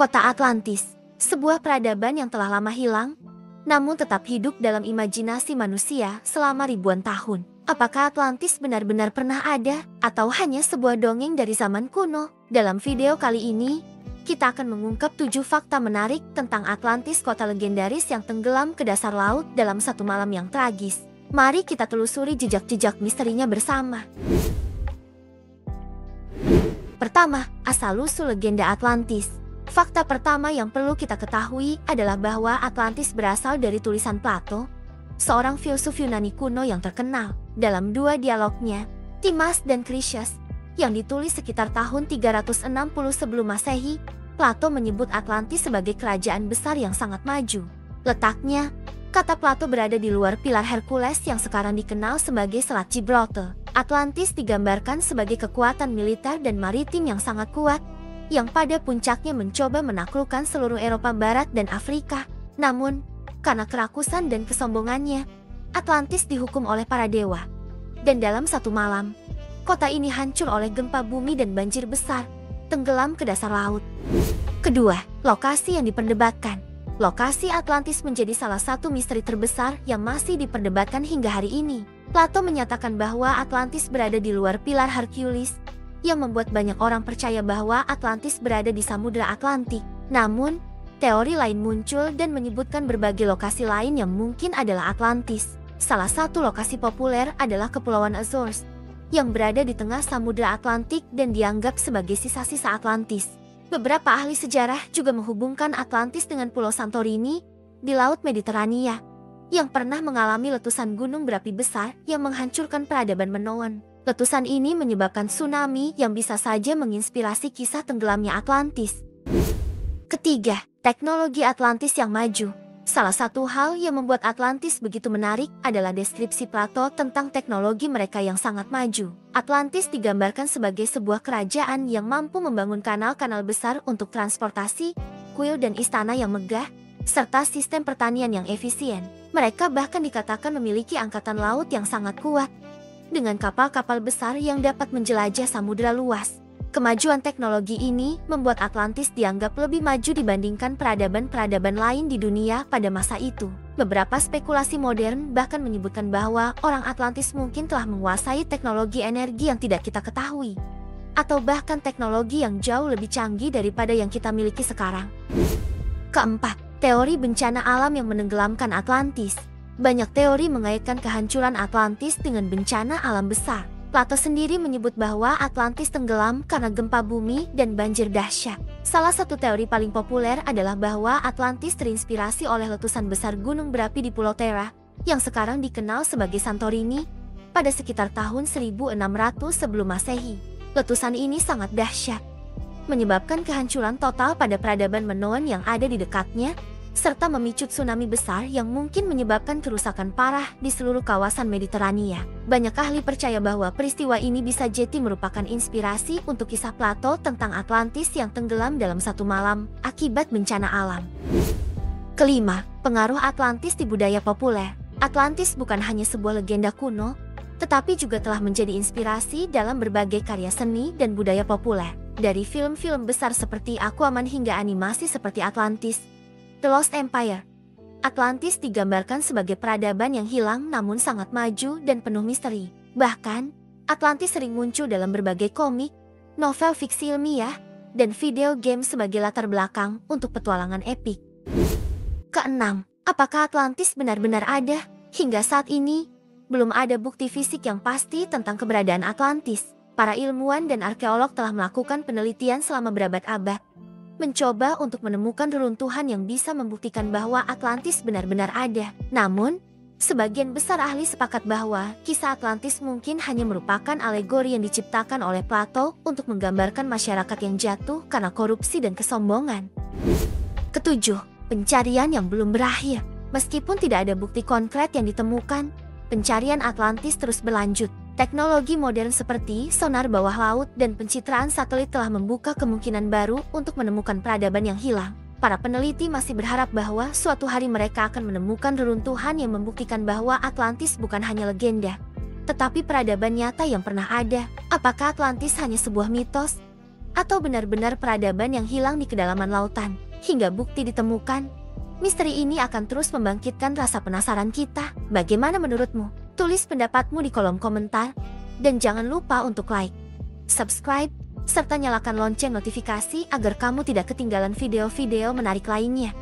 Kota Atlantis, sebuah peradaban yang telah lama hilang, namun tetap hidup dalam imajinasi manusia selama ribuan tahun. Apakah Atlantis benar-benar pernah ada, atau hanya sebuah dongeng dari zaman kuno? Dalam video kali ini, kita akan mengungkap 7 fakta menarik tentang Atlantis, kota legendaris yang tenggelam ke dasar laut dalam satu malam yang tragis. Mari kita telusuri jejak-jejak misterinya bersama. Pertama, asal-usul legenda Atlantis. Fakta pertama yang perlu kita ketahui adalah bahwa Atlantis berasal dari tulisan Plato, seorang filsuf Yunani kuno yang terkenal. Dalam dua dialognya, Timaeus dan Critias, yang ditulis sekitar tahun 360 sebelum Masehi, Plato menyebut Atlantis sebagai kerajaan besar yang sangat maju. Letaknya, kata Plato, berada di luar pilar Hercules yang sekarang dikenal sebagai Selat Gibraltar. Atlantis digambarkan sebagai kekuatan militer dan maritim yang sangat kuat, yang pada puncaknya mencoba menaklukkan seluruh Eropa Barat dan Afrika. Namun, karena kerakusan dan kesombongannya, Atlantis dihukum oleh para dewa. Dan dalam satu malam, kota ini hancur oleh gempa bumi dan banjir besar, tenggelam ke dasar laut. Kedua, lokasi yang diperdebatkan. Lokasi Atlantis menjadi salah satu misteri terbesar yang masih diperdebatkan hingga hari ini. Plato menyatakan bahwa Atlantis berada di luar pilar Hercules, yang membuat banyak orang percaya bahwa Atlantis berada di Samudra Atlantik. Namun, teori lain muncul dan menyebutkan berbagai lokasi lain yang mungkin adalah Atlantis. Salah satu lokasi populer adalah Kepulauan Azores, yang berada di tengah Samudra Atlantik dan dianggap sebagai sisa-sisa Atlantis. Beberapa ahli sejarah juga menghubungkan Atlantis dengan Pulau Santorini di Laut Mediterania, yang pernah mengalami letusan gunung berapi besar yang menghancurkan peradaban Minoan. Letusan ini menyebabkan tsunami yang bisa saja menginspirasi kisah tenggelamnya Atlantis. Ketiga, teknologi Atlantis yang maju. Salah satu hal yang membuat Atlantis begitu menarik adalah deskripsi Plato tentang teknologi mereka yang sangat maju. Atlantis digambarkan sebagai sebuah kerajaan yang mampu membangun kanal-kanal besar untuk transportasi, kuil dan istana yang megah, serta sistem pertanian yang efisien. Mereka bahkan dikatakan memiliki angkatan laut yang sangat kuat, dengan kapal-kapal besar yang dapat menjelajah samudera luas. Kemajuan teknologi ini membuat Atlantis dianggap lebih maju dibandingkan peradaban-peradaban lain di dunia pada masa itu. Beberapa spekulasi modern bahkan menyebutkan bahwa orang Atlantis mungkin telah menguasai teknologi energi yang tidak kita ketahui, atau bahkan teknologi yang jauh lebih canggih daripada yang kita miliki sekarang. Keempat, teori bencana alam yang menenggelamkan Atlantis. Banyak teori mengaitkan kehancuran Atlantis dengan bencana alam besar. Plato sendiri menyebut bahwa Atlantis tenggelam karena gempa bumi dan banjir dahsyat. Salah satu teori paling populer adalah bahwa Atlantis terinspirasi oleh letusan besar gunung berapi di Pulau Terra, yang sekarang dikenal sebagai Santorini, pada sekitar tahun 1600 sebelum Masehi. Letusan ini sangat dahsyat, menyebabkan kehancuran total pada peradaban Minoan yang ada di dekatnya, serta memicu tsunami besar yang mungkin menyebabkan kerusakan parah di seluruh kawasan Mediterania. Banyak ahli percaya bahwa peristiwa ini bisa jadi merupakan inspirasi untuk kisah Plato tentang Atlantis yang tenggelam dalam satu malam akibat bencana alam. Kelima, pengaruh Atlantis di budaya populer. Atlantis bukan hanya sebuah legenda kuno, tetapi juga telah menjadi inspirasi dalam berbagai karya seni dan budaya populer. Dari film-film besar seperti Aquaman hingga animasi seperti Atlantis, The Lost Empire, Atlantis digambarkan sebagai peradaban yang hilang namun sangat maju dan penuh misteri. Bahkan, Atlantis sering muncul dalam berbagai komik, novel fiksi ilmiah, dan video game sebagai latar belakang untuk petualangan epik. Keenam, apakah Atlantis benar-benar ada? Hingga saat ini, belum ada bukti fisik yang pasti tentang keberadaan Atlantis. Para ilmuwan dan arkeolog telah melakukan penelitian selama berabad-abad, mencoba untuk menemukan reruntuhan yang bisa membuktikan bahwa Atlantis benar-benar ada. Namun, sebagian besar ahli sepakat bahwa kisah Atlantis mungkin hanya merupakan alegori yang diciptakan oleh Plato untuk menggambarkan masyarakat yang jatuh karena korupsi dan kesombongan. Ketujuh, pencarian yang belum berakhir. Meskipun tidak ada bukti konkret yang ditemukan, pencarian Atlantis terus berlanjut. Teknologi modern seperti sonar bawah laut dan pencitraan satelit telah membuka kemungkinan baru untuk menemukan peradaban yang hilang. Para peneliti masih berharap bahwa suatu hari mereka akan menemukan reruntuhan yang membuktikan bahwa Atlantis bukan hanya legenda, tetapi peradaban nyata yang pernah ada. Apakah Atlantis hanya sebuah mitos? Atau benar-benar peradaban yang hilang di kedalaman lautan, hingga bukti ditemukan? Misteri ini akan terus membangkitkan rasa penasaran kita. Bagaimana menurutmu? Tulis pendapatmu di kolom komentar. Dan jangan lupa untuk like, subscribe, serta nyalakan lonceng notifikasi agar kamu tidak ketinggalan video-video menarik lainnya.